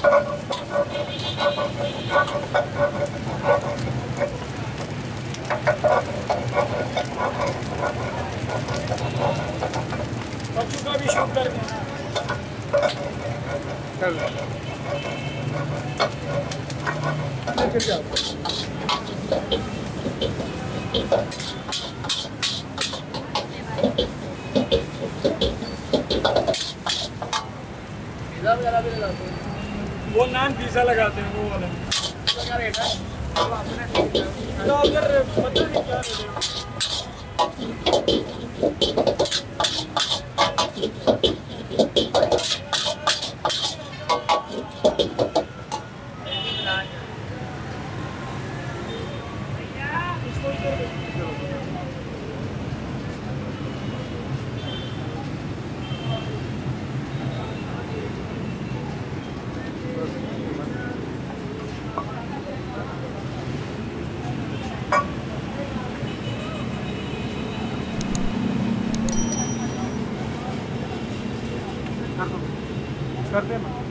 बच्चों का भी शौक कर वो नान पिज़्ज़ा लगाते हैं वो वाला क्या रेट है? तो अगर पता नहीं क्या रेट है। कर देना।